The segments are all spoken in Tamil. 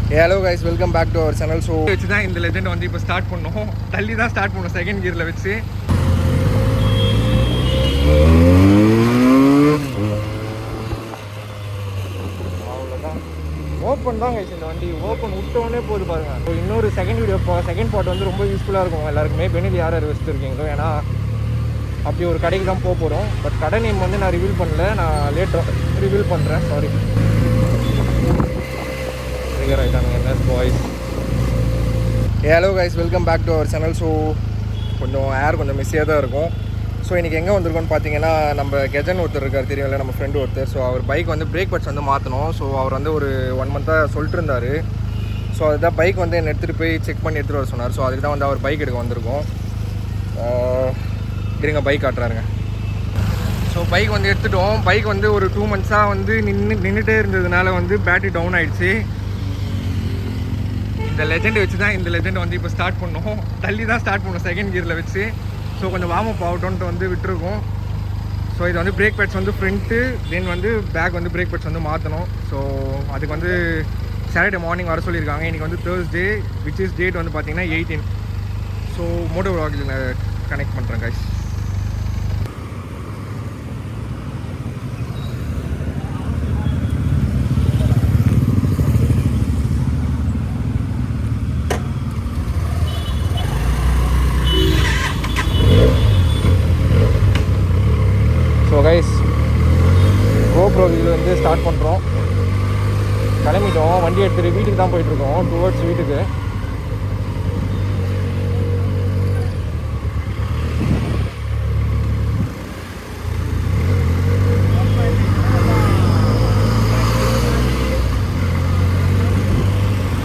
Hello guys, welcome back to our channel. So வச்சு தான் இந்த லெஜெண்ட் வந்து இப்போ ஸ்டார்ட் பண்ணோம். தள்ளி தான் ஸ்டார்ட் பண்ணோம் செகண்ட் கியரில் வச்சு. அவ்வளோதான், ஓப்பன் தான் கைஸ். இந்த வண்டி ஓப்பன் விட்டோடனே போகுது பாருங்கள். ஸோ இன்னொரு செகண்ட் பார்ட் வந்து ரொம்ப யூஸ்ஃபுல்லாக இருக்கும் எல்லாருக்குமே. பெனில் யார் யார் வச்சுருக்கீங்களோ, ஏன்னா அப்படி ஒரு கடைக்கு தான் போக போகிறோம். பட் கடை நேம் வந்து நான் ரிவீல் பண்ணல, நான் லேட்டாக ரிவீல் பண்ணுறேன். Sorry. Hello guys, welcome back to our channel. So கொஞ்சம் ஏர் கொஞ்சம் மிஸ்ஸியாக தான் இருக்கும். ஸோ இன்றைக்கி எங்கே வந்திருக்கோன்னு பார்த்தீங்கன்னா, நம்ம கெஜன் ஒருத்தர் இருக்கார், தெரியும்ல, நம்ம ஃப்ரெண்டு ஒருத்தர். ஸோ அவர் பைக் வந்து பிரேக் பட்ஸ் வந்து மாற்றணும். ஸோ அவர் வந்து ஒரு 1 மந்த்தாக சொல்லிட்டு இருந்தார். ஸோ அதுதான் பைக் வந்து என்னை எடுத்துகிட்டு போய் செக் பண்ணி எடுத்துகிட்டு வர சொன்னார். ஸோ அதுக்கு தான் வந்து அவர் பைக் எடுக்க வந்திருக்கோம். இருங்க, பைக் காட்டுறாருங்க. ஸோ பைக் வந்து எடுத்துட்டோம். பைக் வந்து ஒரு 2 மந்த்ஸாக வந்து நின்றுட்டே இருந்ததுனால வந்து பேட்டரி டவுன் ஆகிடுச்சு. இந்த லெஜெண்ட் வச்சு தான் இந்த லெஜெண்ட் வந்து இப்போ ஸ்டார்ட் பண்ணோம். தள்ளி தான் ஸ்டார்ட் பண்ணோம் செகண்ட் கியரில் வச்சு. ஸோ கொஞ்சம் வார்ம் அப் ஆகட்டும்ன்ட்டு வந்து விட்டுருக்கோம். ஸோ இது வந்து பிரேக் பேட்ஸ் வந்து ஃப்ரண்ட்டு, தென் வந்து பேக் வந்து பிரேக் பேட்ஸ் வந்து மாற்றணும். ஸோ அதுக்கு வந்து சாட்டர்டே மார்னிங் வர சொல்லியிருக்காங்க. இன்றைக்கி வந்து தேர்ஸ்டே, விச் இஸ் டேட் வந்து பார்த்திங்கன்னா 18. ஸோ மோட்டோ விலாகில் கனெக்ட் பண்ணுறேன் கைஸ். ஸோ கைஸ், கோப்ரோ இது வந்து ஸ்டார்ட் பண்ணுறோம். கிளம்பிட்டோம். வண்டி எடுத்துகிட்டு வீட்டுக்கு தான் போயிட்டுருக்கோம், டுவர்ட்ஸ் வீட்டுக்கு.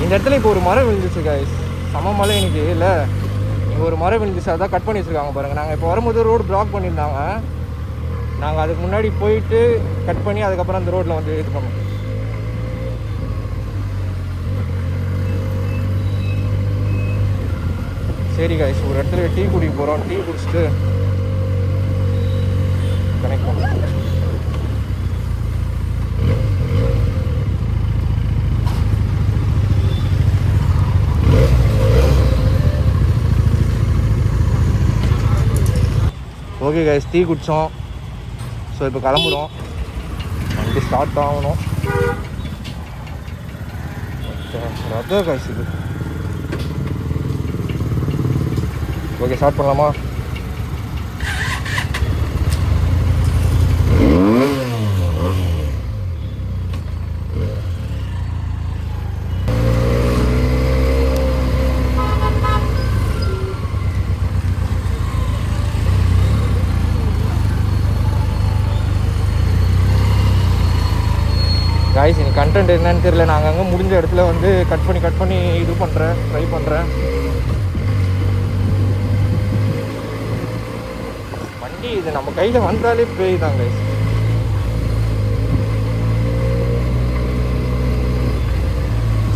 இந்த இடத்துல இப்போ ஒரு மரம் விழுந்துச்சு கைஸ். சம மழை இன்னைக்கு இல்லை, இங்கே ஒரு மரம் விழுந்துச்சு, அதான் கட் பண்ணி வச்சுருக்காங்க பாருங்கள். நாங்கள் இப்போ வரும்போது ரோடு பிளாக் பண்ணியிருந்தாங்க. நாங்கள் அதுக்கு முன்னாடி போயிட்டு கட் பண்ணி அதுக்கப்புறம் அந்த ரோட்டில் வந்து இது பண்ணோம். சரி கைஸ், ஒரு இடத்துல டீ குடிக்க போகிறோம். டீ குடிச்சிட்டு கனெக்ட் பண்ணுறோம். ஓகே கைஸ், டீ குடித்தோம். ஸோ இப்போ கிளம்புறோம். வண்டி ஸ்டார்ட் ஆகணும். ரத்த கைஸ் இது. ஓகே, ஸ்டார்ட் பண்ணலாமா? கைஸ், எனக்கு கண்டென்ட் என்னன்னு தெரியல. நான் அங்கங்கே முடிஞ்ச இடத்துல வந்து கட் பண்ணி இது பண்ணுறேன், ட்ரை பண்ணுறேன். வண்டி இது நம்ம கையில் வந்தாலே பேய் தான் guys.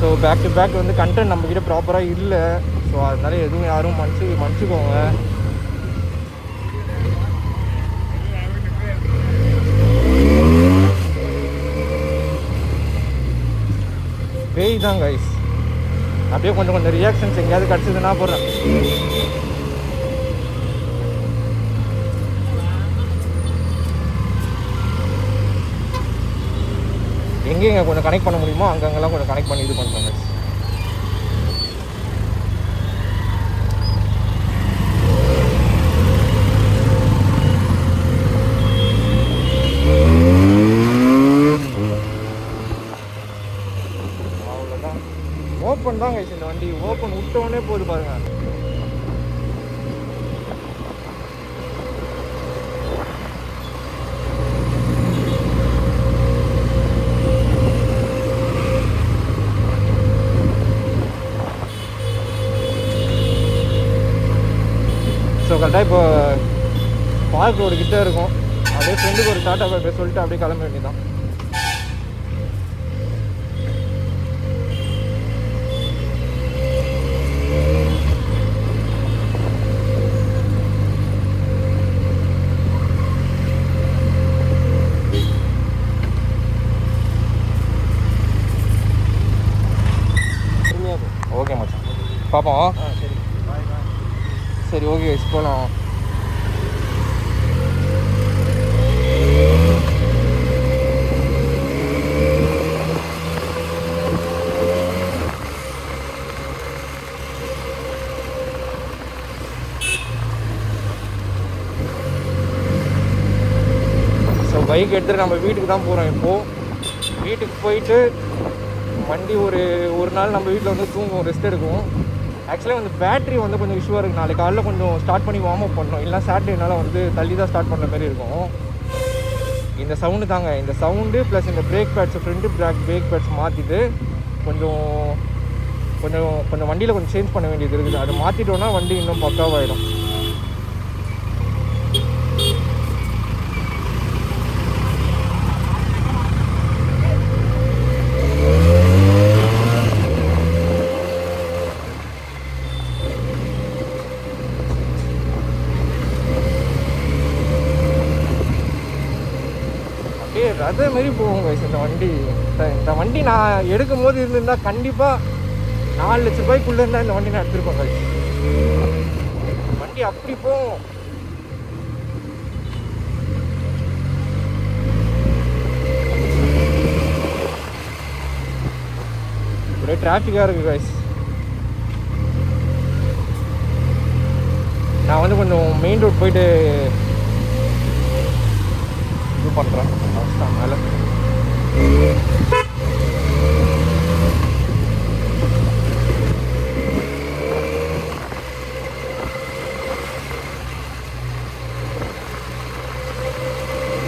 So back to back வந்து கண்டென்ட் நம்மக்கிட்ட ப்ராப்பராக இல்லை. ஸோ அதனால எதுவும் யாரும் மன்னிச்சுக்கோங்க. பேய் தான் கைஸ். அப்படியே கொஞ்சம் ரியாக்ஷன்ஸ் எங்கேயாவது கிடச்சிதுன்னா போடுறேன். எங்கேங்க கொஞ்சம் கனெக்ட் பண்ண முடியுமோ அங்கங்கெல்லாம் கொஞ்சம் கனெக்ட் பண்ணி இது பண்ணுறேன் கைஸ். ஓப்பன் தான் கைஸ். இந்த வண்டி ஓப்பன் விட்டோடனே போகுது பாருங்க. ஸோ கரெக்டாக இப்போ பார்க் ரோடு கிட்டே இருக்கும். அப்படியே ஃப்ரெண்டுக்கு ஒரு டாட்டா பை சொல்லிட்டு அப்படியே கிளம்ப வேண்டியதான். ஓகே மச்சான் பார்ப்போம். சரி சரி ஓகே கைஸ் போகலாம். ஸோ பைக் எடுத்துகிட்டு நம்ம வீட்டுக்கு தான் போகிறோம். இப்போது வீட்டுக்கு போயிட்டு வண்டி ஒரு நாள் நம்ம வீட்டில் வந்து தூங்குவோம், ரெஸ்ட் எடுக்குவோம். ஆக்சுவலாக வந்து பேட்ரி வந்து கொஞ்சம் இஷ்யூவாக இருக்குது. நாளைக்கு காலைல கொஞ்சம் ஸ்டார்ட் பண்ணி வார்ம் அப் பண்ணணும். இல்லைனா சாட்டர்டேனால வந்து தள்ளி தான் ஸ்டார்ட் பண்ணுற மாதிரி இருக்கும். இந்த சவுண்டு தாங்க, இந்த சவுண்டு ப்ளஸ் இந்த break bats, front break bats மாற்றிட்டு கொஞ்சம் கொஞ்சம் கொஞ்சம் வண்டியில் கொஞ்சம் சேஞ்ச் பண்ண வேண்டியது இருக்குது. அதை மாற்றிட்டோன்னா வண்டி இன்னும் பக்காவாகிடும். அதே மாதிரி போகும் கைஸ் இந்த வண்டி. இந்த வண்டி நான் எடுக்கும் போது இருந்திருந்தால் கண்டிப்பாக 4 லட்ச ரூபாய்க்குள்ளே இருந்தால் இந்த வண்டி நான் எடுத்துருப்பேன் கைஸ். வண்டி அப்படி போகும். ஒரே டிராஃபிக்காக இருக்குது கைஸ். நான் வந்து கொஞ்சம் மெயின் ரோட் போயிட்டு இது பண்ணுறேன். மேலே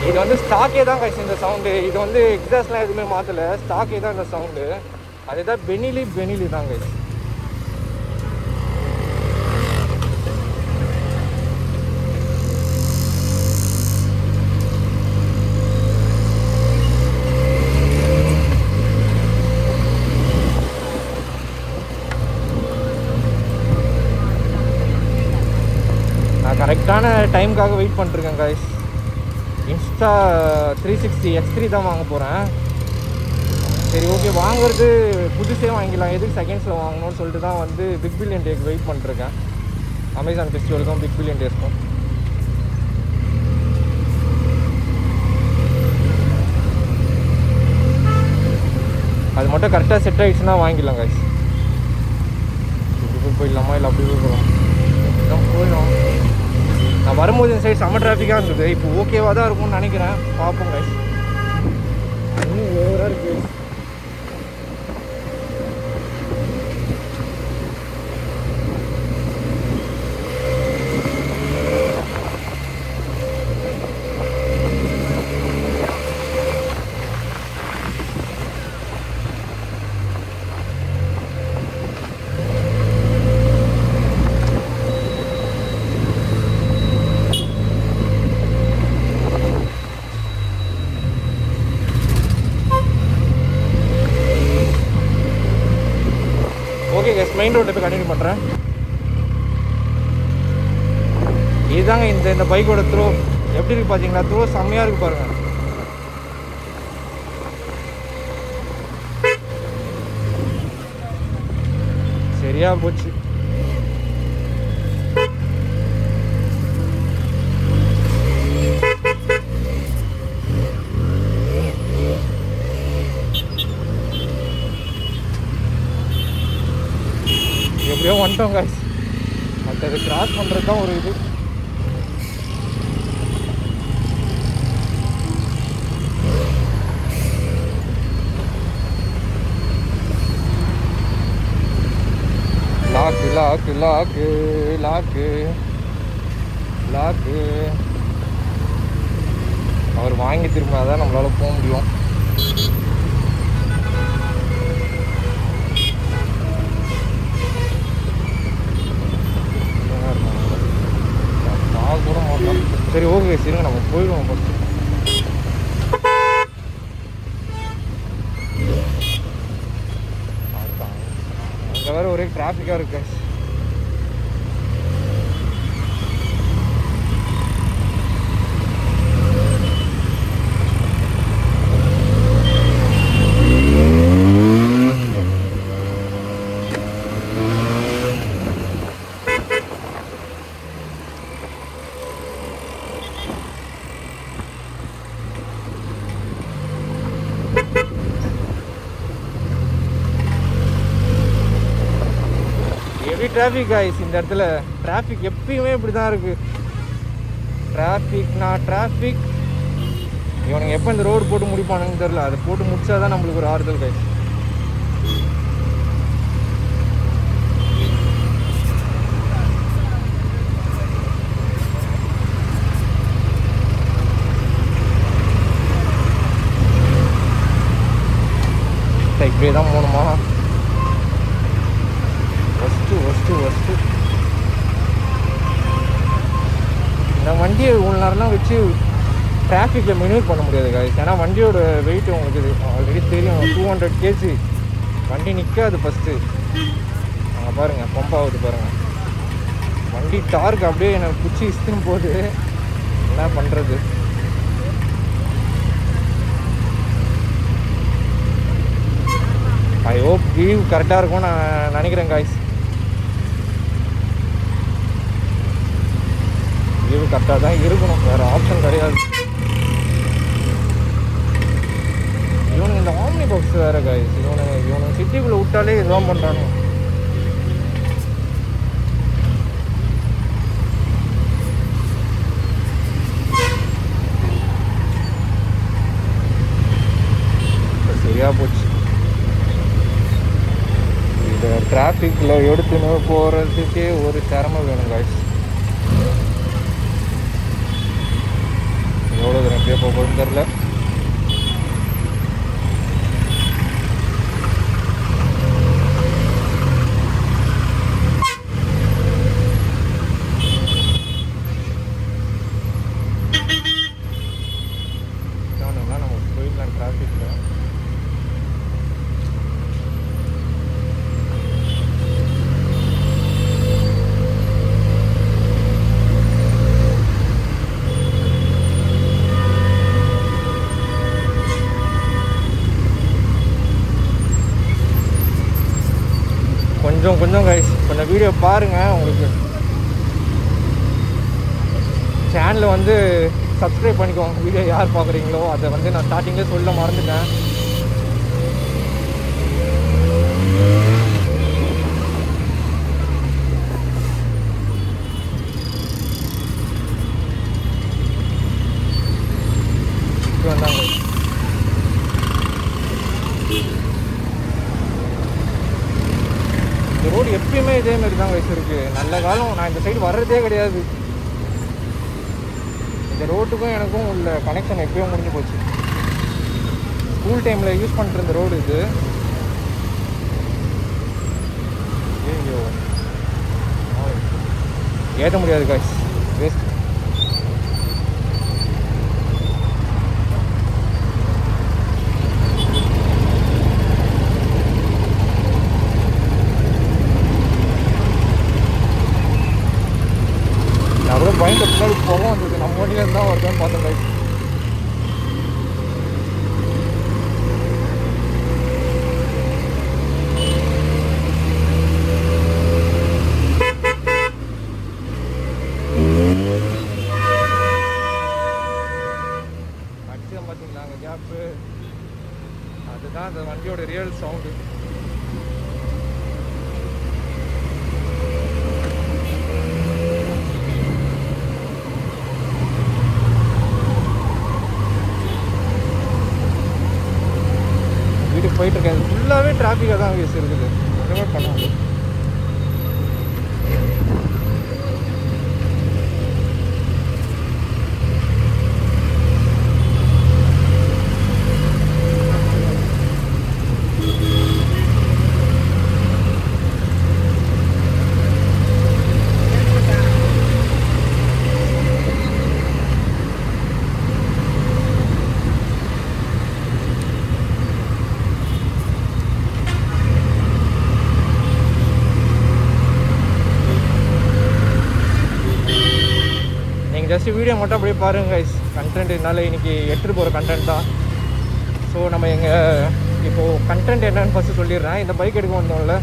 இது வந்து ஸ்டாக்கே தான் கைஸ் இந்த சவுண்டு. இது வந்து எக்ஸாஸ்ட்லாம் எதுவுமே மாற்றலை, ஸ்டாக்கே தான் இந்த சவுண்டு. அதுதான் பெனிலி தான் கைஸ். கரெக்டான டைமுக்காக வெயிட் பண்ணிருக்கேன் கைஸ். இன்ஸ்டா 360 X3 தான் வாங்க போகிறேன். சரி ஓகே, வாங்குறது புதுசே வாங்கிக்கலாம், எதுக்கு செகண்ட்ஸில் வாங்கணும்னு சொல்லிட்டு தான் வந்து பிக் பில்லியன் டேக்கு வெயிட் பண்ணிருக்கேன். அமேசான் ஃபெஸ்டிவலுக்கும் பிக் பில்லியன் டேஸ்க்கும். அது மட்டும் கரெக்டாக செட் ஆகிடுச்சுன்னா வாங்கிடலாம் கைஸ். இப்படி போயிடலாமா இல்லை அப்படி போயிடலாம்? போயிடும். நான் வரும்போது இந்த சைடு செம்ம டிராஃபிக்காக இருந்தது. இப்போ ஓகேவாக தான் இருக்கும்னு நினைக்கிறேன். பார்ப்போம் கைஸ். இன்னும் ஓவராக இருக்குது. மெயின் ரோட்டில் போய் கண்டினியூ பண்ணுறேன். இதுதாங்க இந்த பைக்கோட த்ரோ எப்படி இருக்கு பார்த்தீங்களா? த்ரோ செம்மையாக இருக்கு பாருங்க. சரியா போச்சு. எப்படியோ வந்துட்டோம் கைஸ். மற்றது கிராஸ் பண்ணுறது தான் ஒரு இது. லாக்கு லாக்கு லாக்கு லாக்கு லாக்கு. அவர் வாங்கி திரும்ப தான் நம்மளால் போக முடியும். கூட மாட்டோம். சரி ஓகே, சரிங்க நம்ம போயிடுவோம் ஃபஸ்ட்டு. அங்கே வேறு ஒரே டிராஃபிக்காக இருக்கு. ஹெவி டிராஃபிக் கைஸ் இந்த இடத்துல. டிராஃபிக் எப்பயுமே இப்படி தான் இருக்குது. டிராஃபிக் இவனுங்க எப்போ இந்த ரோடு போட்டு முடிப்பானுங்கன்னு தெரில. அதை போட்டு முடிச்சா தான் நம்மளுக்கு ஒரு ஆறுதல் கைஸ். இப்படியே தான் போகணுமா? ஃபஸ்ட்டு இந்த வண்டியை இவ்வளோ நேரம்லாம் வச்சு டிராஃபிக்கில் மெனூர் பண்ண முடியாது கைஸ். ஏன்னா வண்டியோட வெயிட் உங்களுக்கு ஆல்ரெடி தெரியும், 200 kg. வண்டி நிற்காது ஃபஸ்ட்டு. அங்கே பாருங்கள், பம்ப் ஆகுது பாருங்கள். வண்டி டார்க் அப்படியே எனக்கு குச்சி இஸ்துன்னு போகுது. என்ன பண்ணுறது? ஐ ஹோப் வியூ கரெக்டாக இருக்கும்னு நான் நினைக்கிறேன் காய்ஸ். வியூ கரெக்டாக தான் இருக்கணும், வேறு ஆப்ஷன் கிடையாது. இவனுங்க இந்த ஆம்னி பாக்ஸ் வேறு காய்ஸ். இவனுங்க சிட்டிக்குள்ளே விட்டாலே இதுதான் பண்ணுறானுங்க. சரியாக போச்சு. இந்த டிராஃபிக்கில் எடுத்துன்னு போகிறதுக்கே ஒரு சிரமம் வேணும் காய்ஸ். எவ்வளோ தூரம் எப்படியே போகணும்னு தெரில. நம்ம போயிடலாம் டிராஃபிக்கில். கொஞ்சம் கைஸ், கொஞ்சம் வீடியோ பாருங்கள். உங்களுக்கு சேனலை வந்து சப்ஸ்கிரைப் பண்ணிக்கோங்க. வீடியோ யார் பார்க்குறீங்களோ அதை வந்து நான் ஸ்டார்டிங்கில் சொல்ல மறந்துட்டேன். வந்தாங்க இந்த ரோடு எப்பயுமே இதே மாதிரி தான் வச்சுருக்கு. நல்ல காலம் நான் இந்த சைடு வர்றதே கிடையாது. இந்த ரோட்டுக்கும் எனக்கும் உள்ள கனெக்ஷன் எப்பயும் முடிஞ்சு போச்சு. ஸ்கூல் டைமில் யூஸ் பண்ணிட்டு இருந்த ரோடு இது. ஐயோ ஏற்ற முடியாது காய்ஸ், வேஸ்ட். அவ்வளோ பயந்து பின்னாடி போக வந்தது. நம்ம வண்டியில தான் வருதான்னு பார்த்தோம் கைஸ். அடிச்சதான் பார்த்தீங்களா அங்கே கேப்பு? அதுதான் அந்த வண்டியோட ரியல் சவுண்டு. வீட்டுக்கு போயிட்டு இருக்கேன். ஃபுல்லாகவே டிராஃபிக்காக தான் கேஸ் இருக்குது. ஒன்றுமே பண்ண முடியும். ஜஸ்ட் வீடியோ மட்டும் அப்படியே பாருங்கள் கைஸ். கண்டென்ட் என்னால் இன்றைக்கி எடுத்துகிட்டு போகிற கண்டென்ட் தான். ஸோ நம்ம இப்போது கண்டென்ட் என்னென்னு ஃபஸ்ட்டு சொல்லிடுறேன். இந்த பைக் எடுக்க வந்தோம்ல,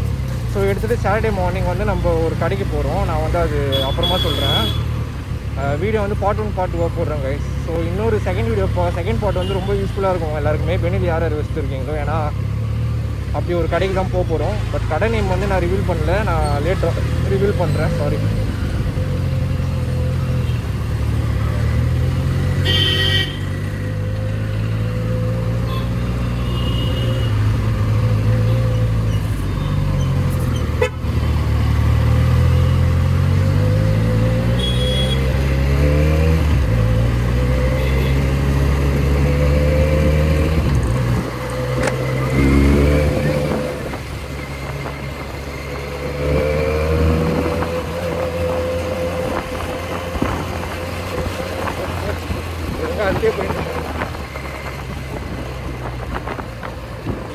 ஸோ எடுத்துகிட்டு சாட்டர்டே மார்னிங் வந்து நம்ம ஒரு கடைக்கு போகிறோம். நான் வந்து அது அப்புறமா சொல்கிறேன். வீடியோ வந்து பார்ட் 1 பார்ட் 2 போடுறேன் கைஸ். ஸோ இன்னொரு செகண்ட் பார்ட் வந்து ரொம்ப யூஸ்ஃபுல்லாக இருக்கும் எல்லாருக்குமே. பெனிஃபிட் யார் வச்சுருக்கீங்களோ. ஏன்னா அப்படி ஒரு கடைக்கு தான் போக போகிறோம். பட் கடை நேம் வந்து நான் ரிவீல் பண்ணல, நான் லேட்டாக ரிவீல் பண்ணுறேன், சாரி.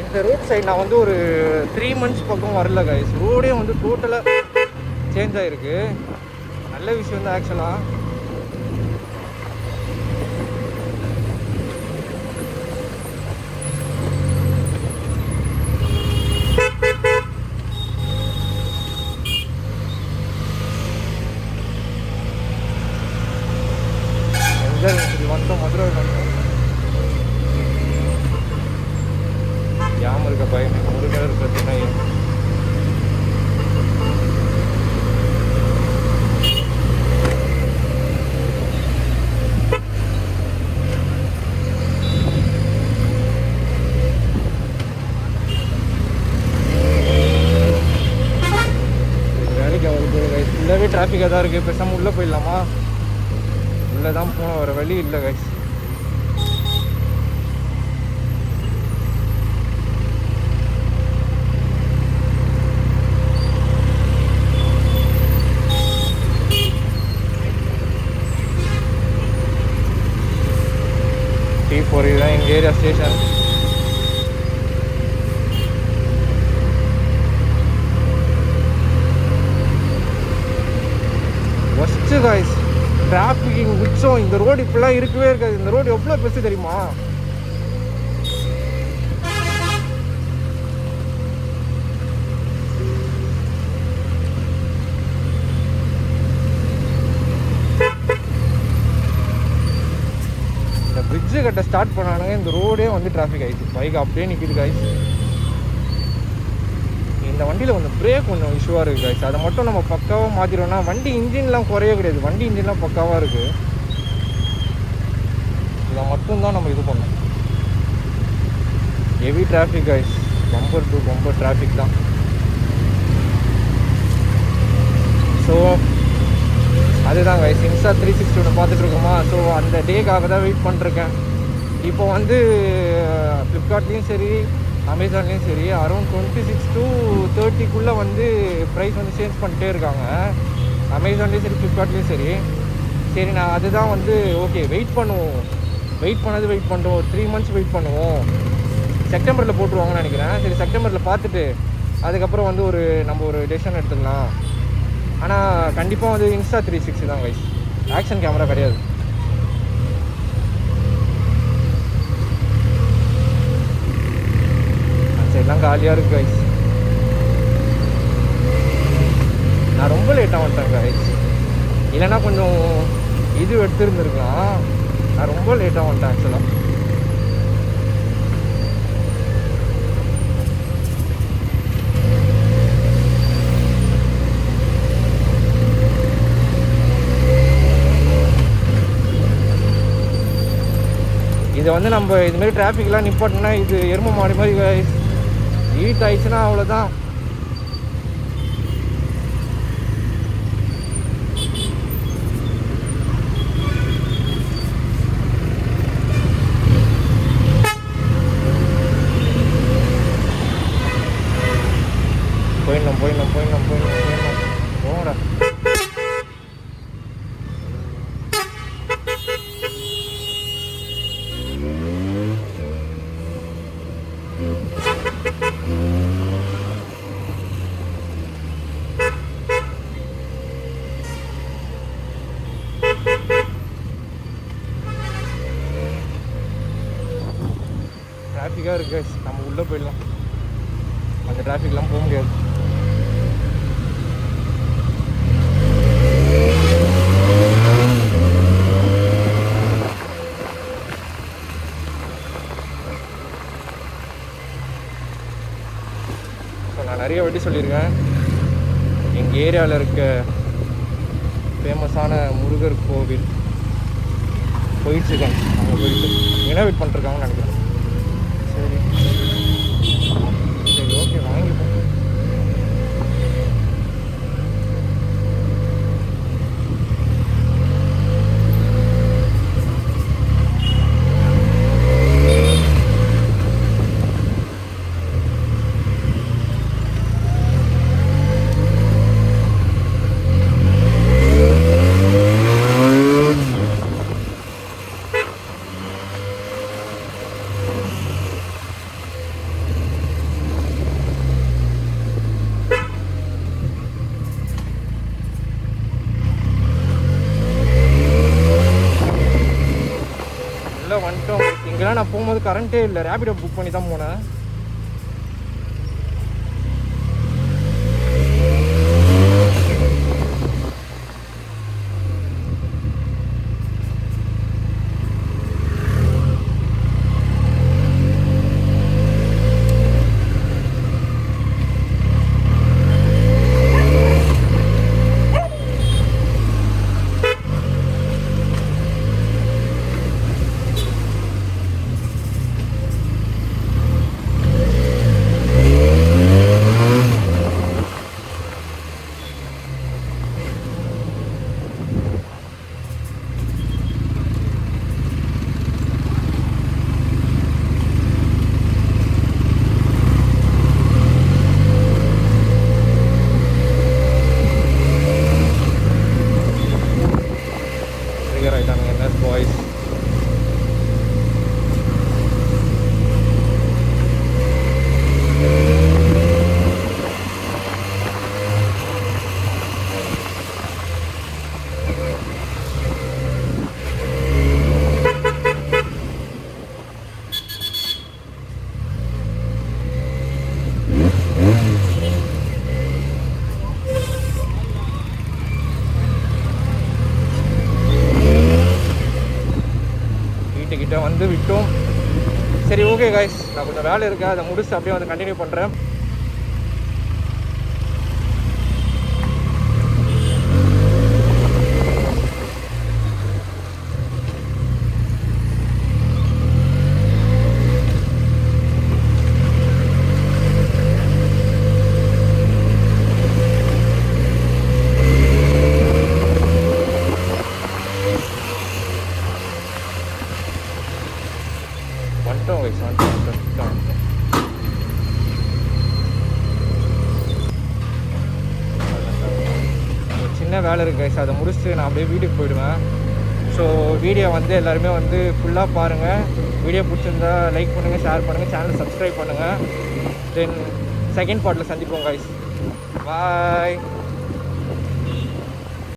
இந்த ரோட் சைடு நான் வந்து ஒரு 3 months பக்கம் வரல கைஸ். ரோடே வந்து டோட்டலாக சேஞ்ச் ஆகிருக்கு. நல்ல விஷயம் தான் ஆக்சுவலாக. வந்துட்டோம், மதுரை வந்துட்டோம். யாம இருக்க பயம் முருகர் இருக்கிற துணை. வேலைக்கு அவருக்கு ஃபுல்லாகவே டிராஃபிக்காக தான் இருக்குது. பேசாமல் உள்ளே போயிடலாமா? உள்ளே தான் போகணும், வேறு வழி இல்லை கைஸ். T4 இதுதான் எங்கள் area station. Worst guys, traffic இங்கே உச்சம். இந்த ரோடு இப்படிலாம் இருக்கவே இருக்காது. இந்த ரோடு எவ்வளோ பெருசு தெரியுமா? இந்த பிரிட்ஜு கட்ட ஸ்டார்ட் பண்ணானுங்க, இந்த ரோடே வந்து டிராஃபிக் ஆகிடுச்சு. பைக் அப்படியே நிற்கிது காய்ஸ். இந்த வண்டியில் கொஞ்சம் பிரேக் கொஞ்சம் இஷ்யூவாக இருக்குது காய்ஸ். அதை மட்டும் நம்ம பக்காவாக மாற்றிடுவோம்னா, வண்டி இன்ஜின்லாம் குறைய கிடையாது, வண்டி இன்ஜின்லாம் பக்காவாக இருக்குது. இதை மட்டும்தான் நம்ம இது பண்ணோம். Heavy traffic guys, bumper to bumper traffic தான். ஸோ அதுதான் கைஸ், இன்ஸ்டா 360 ஒன்று பார்த்துட்ருக்கோமா. ஸோ அந்த டேக்காக தான் வெயிட் பண்ணிருக்கேன். இப்போ வந்து ஃப்ளிப்கார்ட்லேயும் சரி அமேசான்லேயும் சரி அரௌண்ட் 26 to 30 வந்து ப்ரைஸ் வந்து சேஞ்ச் பண்ணிட்டே இருக்காங்க. அமேசான்லேயும் சரி ஃப்ளிப்கார்ட்லேயும் சரி. சரி நான் அதுதான் வந்து ஓகே வெயிட் பண்ணுவோம். வெயிட் பண்ணிட்டோம், ஒரு 3 months வெயிட் பண்ணுவோம். செப்டம்பரில் போட்டுருவாங்கன்னு நினைக்கிறேன். சரி செப்டம்பரில் பார்த்துட்டு அதுக்கப்புறம் வந்து நம்ம ஒரு டெசிஷன் எடுத்துக்கலாம். ஆனால் கண்டிப்பாக வந்து இன்ஸ்டா 360 தான் கைஸ், ஆக்ஷன் கேமரா கிடையாது. சரிலாம் காலியாக இருக்குது கைஸ். நான் ரொம்ப லேட்டாக வந்துட்டேன் கைஸ். இல்லைன்னா கொஞ்சம் இது எடுத்துருந்துருக்கலாம். நான் ரொம்ப லேட்டாக வந்துட்டேன் ஆக்சுவலாக. இதை வந்து நம்ம இதுமாரி டிராஃபிக்லாம் நிப்பாட்டினா இது எருமை மாடி மாதிரி கைஸ். ஹீட் ஆயிடுச்சுன்னா அவ்வளோதான். போயிடணும் போங்கடா. டிராஃபிக்காக இருக்கு, நம்ம உள்ளே போயிடலாம். அந்த டிராஃபிக்லாம் போக முடியாது. நிறைய வாட்டி சொல்லியிருக்கேன், எங்கள் ஏரியாவில் இருக்க ஃபேமஸான முருகர் கோவில் போயிட்டுருக்கேன். அங்கே போயிட்டு இனோவேட் பண்ணிருக்காங்கன்னு நினைக்கிறேன். சரி சரி ஓகே வாங்கிப்போம். வந்துட்டோம். இங்கெல்லாம் நான் போகும்போது கரண்ட்டே இல்லை, ரேபிடோ புக் பண்ணி தான் போனேன். பாய்ஸ் கிட்ட வந்து விட்டோம். சரி ஓகே கைஸ், நான் கொஞ்சம் வேலை இருக்கு, அதை முடிச்சு அப்படியே வந்து கண்டினியூ பண்ணுறேன். சின்ன வேலை இருக்குது கைஸ், அதை முடிச்சுட்டு நான் அப்படியே வீட்டுக்கு போயிடுவேன். ஸோ வீடியோ வந்து எல்லாருமே வந்து ஃபுல்லாக பாருங்கள். வீடியோ பிடிச்சிருந்தா லைக் பண்ணுங்கள், ஷேர் பண்ணுங்கள், சேனலை சப்ஸ்கிரைப் பண்ணுங்கள். தென் செகண்ட் பார்ட்டில் சந்திப்போம் கைஸ். பாய்.